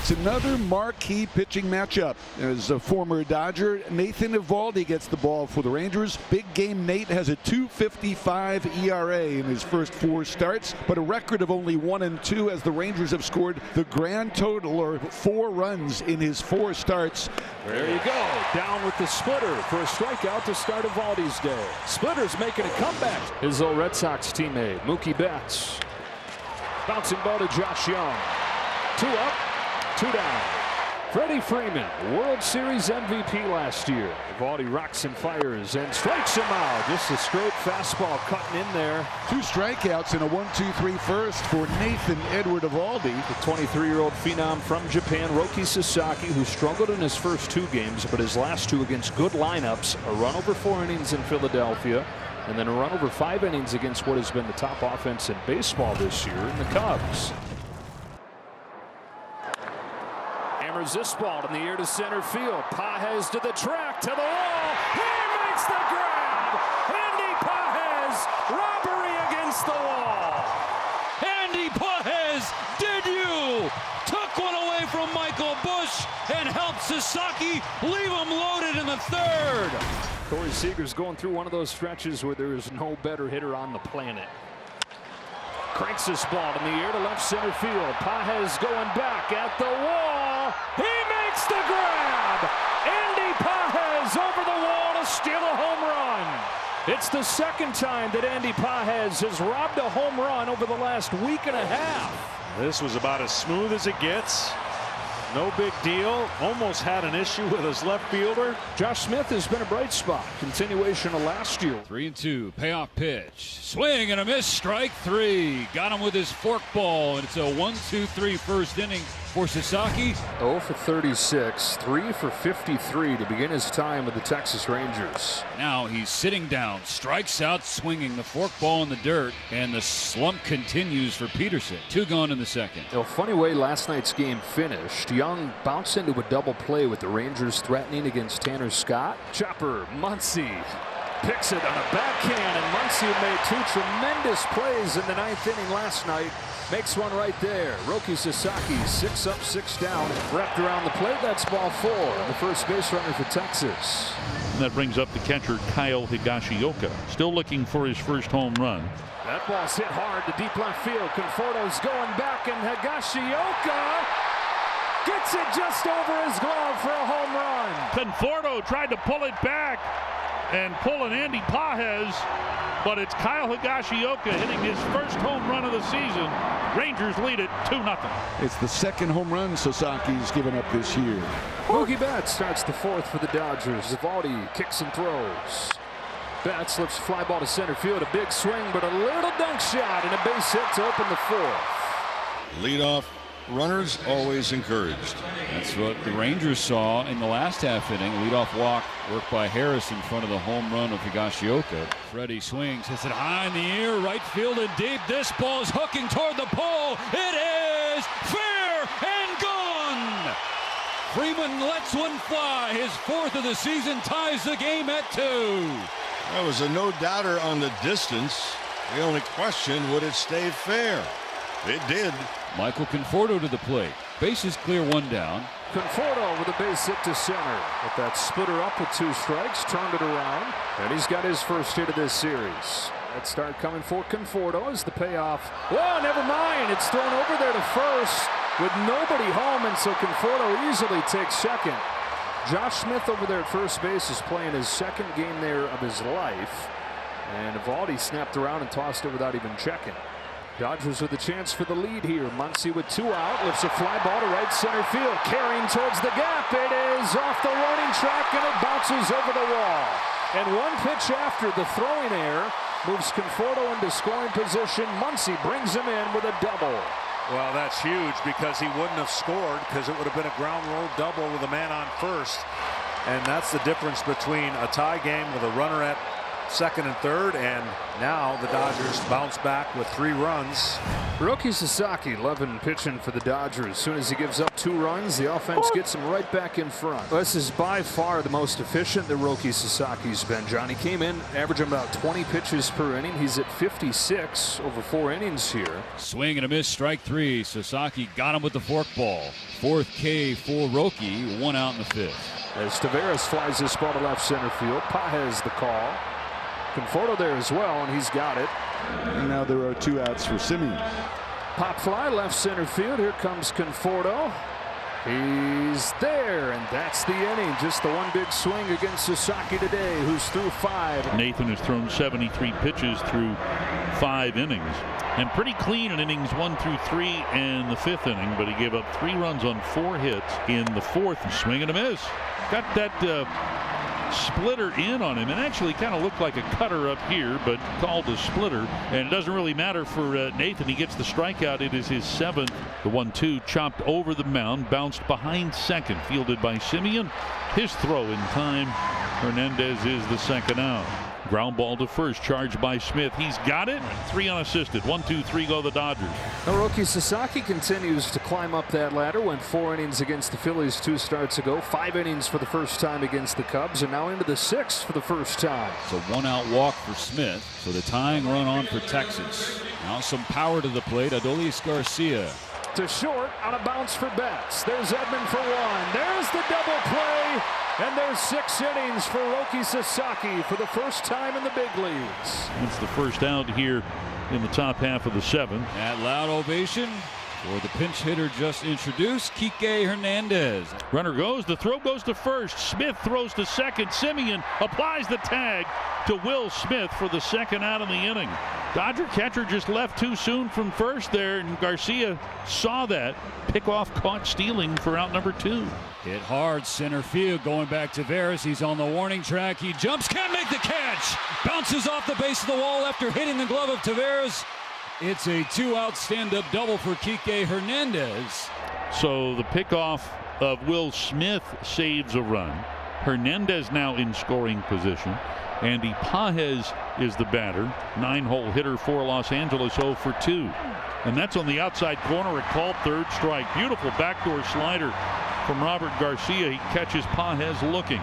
It's another marquee pitching matchup. As a former Dodger, Nathan Eovaldi gets the ball for the Rangers. Big game Nate has a .255 ERA in his first 4 starts, but a record of only 1-2 as the Rangers have scored the grand total or 4 runs in his 4 starts. There you go. Down with the splitter for a strikeout to start Eovaldi's day. Splitter's making a comeback. His old Red Sox teammate, Mookie Betts. Bouncing ball to Josh Young. 2 up, 2 down. Freddie Freeman, World Series MVP last year. Eovaldi rocks and fires and strikes him out. Just a straight fastball cutting in there. 2 strikeouts and a 1-2-3 first for Nathan Edward Eovaldi. The 23-year-old phenom from Japan, Roki Sasaki, who struggled in his first 2 games, but his last 2 against good lineups. A run over 4 innings in Philadelphia, and then a run over 5 innings against what has been the top offense in baseball this year in the Cubs. Hammers this ball in the air to center field. Pages to the track, to the wall. He makes the grab. Andy Pages, robbery against the wall. Andy Pages, did you? Took one away from Michael Busch and helped Sasaki leave him loaded in the 3rd. Corey Seager's going through one of those stretches where there is no better hitter on the planet. Cranks this ball in the air to left center field. Pages going back at the wall. He makes the grab. Andy Pages over the wall to steal a home run. It's the 2nd time that Andy Pages has robbed a home run over the last week and a half. This was about as smooth as it gets. No big deal. Almost had an issue with his left fielder. Josh Smith has been a bright spot. Continuation of last year. 3-2, payoff pitch. Swing and a miss, strike 3. Got him with his forkball, and it's a 1-2-3 first inning for Sasaki. 0 for 36, 3 for 53 to begin his time with the Texas Rangers. Now he's sitting down, strikes out, swinging the forkball in the dirt, and the slump continues for Peterson. 2 gone in the 2nd. A funny way last night's game finished. Young bounced into a double play with the Rangers threatening against Tanner Scott. Chopper, Muncy picks it on a backhand, and Muncy made 2 tremendous plays in the 9th inning last night. Makes one right there. Roki Sasaki, 6 up, 6 down. Wrapped around the plate. That's ball 4. The first base runner for Texas. And that brings up the catcher Kyle Higashioka, still looking for his first home run. That ball's hit hard to deep left field. Conforto's going back, and Higashioka gets it just over his glove for a home run. Conforto tried to pull it back and pull an Andy Pages, but it's Kyle Higashioka hitting his first home run of the season. Rangers lead it 2-0. It's the 2nd home run Sasaki's given up this year. Mookie Betts starts the 4th for the Dodgers. Eovaldi kicks and throws. Betts lifts fly ball to center field. A big swing, but a little dunk shot and a base hit to open the 4th. Leadoff runners always encouraged. That's what the Rangers saw in the last half inning. Leadoff walk worked by Harris in front of the home run of Higashioka. Freddie swings, hits it high in the air, right field and deep. This ball is hooking toward the pole. It is fair and gone. Freeman lets one fly. His 4th of the season, ties the game at 2. That was a no-doubter on the distance. The only question, would it stay fair? It did. Michael Conforto to the plate. Bases clear, 1 down. Conforto with a base hit to center. With that splitter up with 2 strikes, turned it around, and he's got his first hit of this series. That start coming for Conforto as the payoff. Oh, never mind. It's thrown over there to first with nobody home, and so Conforto easily takes 2nd. Josh Smith over there at first base is playing his 2nd game there of his life, and Eovaldi snapped around and tossed it without even checking. Dodgers with a chance for the lead here. Muncy with 2 out, lifts a fly ball to right center field, carrying towards the gap. It is off the warning track, and it bounces over the wall. And 1 pitch after the throwing error moves Conforto into scoring position. Muncy brings him in with a double. Well, that's huge because he wouldn't have scored because it would have been a ground rule double with a man on first. And that's the difference between a tie game with a runner at second and third, and now the Dodgers bounce back with 3 runs. Hiroki Sasaki, 11 pitching for the Dodgers. As soon as he gives up 2 runs, the offense gets him right back in front. This is by far the most efficient that Hiroki Sasaki's been, John. He came in averaging about 20 pitches per inning. He's at 56 over 4 innings here. Swing and a miss, strike 3. Sasaki got him with the forkball. 4th K for Roki, 1 out in the 5th. As Taveras flies this ball to left center field, Pages the call. Conforto there as well, and he's got it. And now there are 2 outs for Semien. Pop fly left center field. Here comes Conforto. He's there, and that's the inning. Just the one big swing against Sasaki today, who's through 5. Nathan has thrown 73 pitches through 5 innings. And pretty clean in innings 1 through 3 and the 5th inning, but he gave up 3 runs on 4 hits in the 4th. Swing and a miss. Got that splitter in on him, and actually kind of looked like a cutter up here, but called a splitter. And it doesn't really matter for Nathan. He gets the strikeout. It is his 7th. The 1-2 chopped over the mound, bounced behind second, fielded by Semien. His throw in time. Hernandez is the second out. Ground ball to first, charged by Smith. He's got it. 3 unassisted. 1, 2, 3 go the Dodgers. Hiroki Sasaki continues to climb up that ladder. Went 4 innings against the Phillies 2 starts ago. 5 innings for the first time against the Cubs, and now into the 6th for the first time. It's a 1-out walk for Smith. So the tying run on for Texas. Now some power to the plate. Adolis Garcia. To short on a bounce for Betts. There's Edman for 1. There's the double play. And there's 6 innings for Hiroki Sasaki for the first time in the big leagues. It's the first out here in the top half of the 7th. That loud ovation for the pinch hitter just introduced, Kike Hernandez. Runner goes. The throw goes to first. Smith throws to second. Semien applies the tag to Will Smith for the 2nd out of the inning. Dodger catcher just left too soon from first there, and Garcia saw that. Pickoff caught stealing for out number 2. Hit hard center field, going back to Taveras. He's on the warning track. He jumps, can't make the catch. Bounces off the base of the wall after hitting the glove of Taveras. It's a 2-out stand-up double for Kike Hernandez. So the pickoff of Will Smith saves a run. Hernandez now in scoring position. Andy Pages is the batter. 9-hole hitter for Los Angeles, 0 for 2. And that's on the outside corner, a called 3rd strike. Beautiful backdoor slider from Robert Garcia. He catches Pages looking.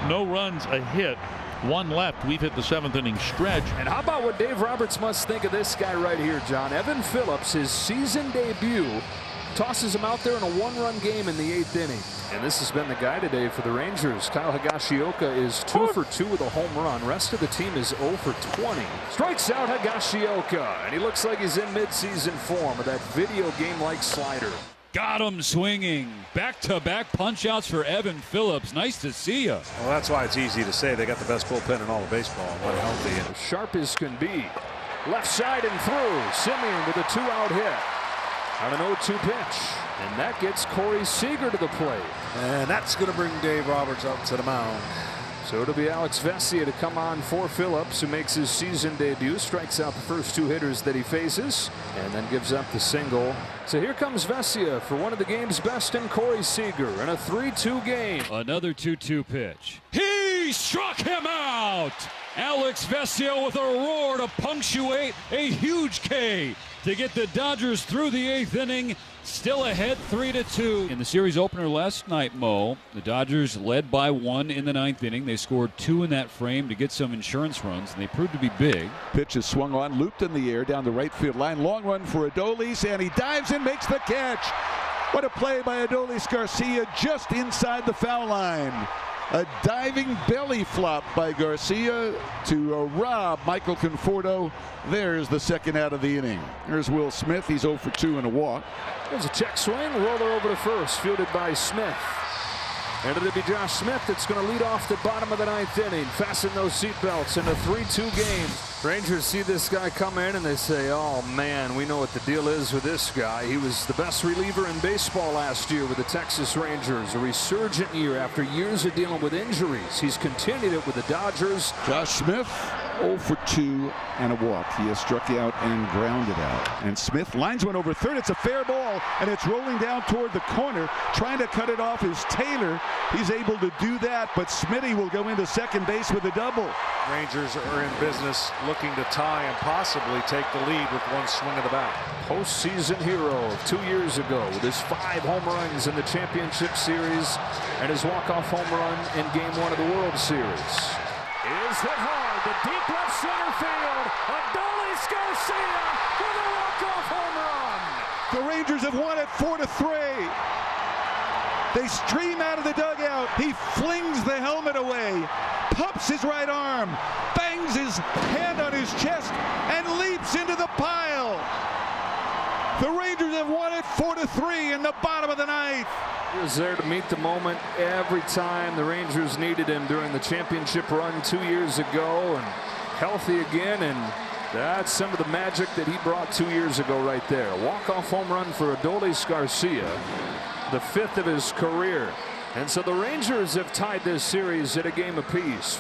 No runs, a hit. 1 left. We've hit the 7th inning stretch. And how about what Dave Roberts must think of this guy right here, John? Evan Phillips, his season debut, tosses him out there in a 1-run game in the 8th inning. And this has been the guy today for the Rangers. Kyle Higashioka is 2 for 2 with a home run. Rest of the team is 0 for 20. Strikes out Higashioka, and he looks like he's in midseason form with that video game-like slider. Got him swinging. Back-to-back punch-outs for Evan Phillips. Nice to see you. Well, that's why it's easy to say they got the best bullpen in all of baseball when healthy. As sharp as can be. Left side and through. Semien with a 2-out hit on an 0-2 pitch. And that gets Corey Seager to the plate. And that's going to bring Dave Roberts up to the mound. So it'll be Alex Vesia to come on for Phillips, who makes his season debut, strikes out the first 2 hitters that he faces, and then gives up the single. So here comes Vesia for one of the game's best in Corey Seager in a 3-2 game. Another 2-2 pitch. He struck him out. Alex Vesia with a roar to punctuate a huge K to get the Dodgers through the 8th inning. Still ahead 3-2. In the series opener last night, Mo, the Dodgers led by 1 in the 9th inning. They scored 2 in that frame to get some insurance runs, and they proved to be big. Pitch is swung on, looped in the air down the right field line. Long run for Adolis, and he dives in, makes the catch. What a play by Adolis Garcia just inside the foul line. A diving belly flop by Garcia to rob Michael Conforto. There's the 2nd out of the inning. There's Will Smith. He's 0 for 2 and a walk. There's a check swing, roller over to first, fielded by Smith. And it'll be Josh Smith that's going to lead off the bottom of the 9th inning. Fasten those seatbelts in a 3-2 game. Rangers see this guy come in and they say, oh man, we know what the deal is with this guy. He was the best reliever in baseball last year with the Texas Rangers. A resurgent year after years of dealing with injuries. He's continued it with the Dodgers. Josh Smith 0 for 2 and a walk. He has struck out and grounded out. And Smith lines one over third. It's a fair ball, and it's rolling down toward the corner. Trying to cut it off is Taylor. He's able to do that, but Smitty will go into second base with a double. Rangers are in business looking to tie and possibly take the lead with one swing of the bat. Postseason hero of 2 years ago with his 5 home runs in the championship series and his walk-off home run in Game 1 of the World Series. Is hit hard to deep left center field. Adolis Garcia with a walk-off home run. The Rangers have won it 4-3. They stream out of the dugout. He flings the helmet away, pumps his right arm, bangs his hand on his chest, and leaps into the pile. The Rangers have won it 4-3 in the bottom of the ninth. He was there to meet the moment every time the Rangers needed him during the championship run 2 years ago, and healthy again, and that's some of the magic that he brought 2 years ago right there. A walk-off home run for Adolis Garcia, the 5th of his career. And so the Rangers have tied this series at a game apiece.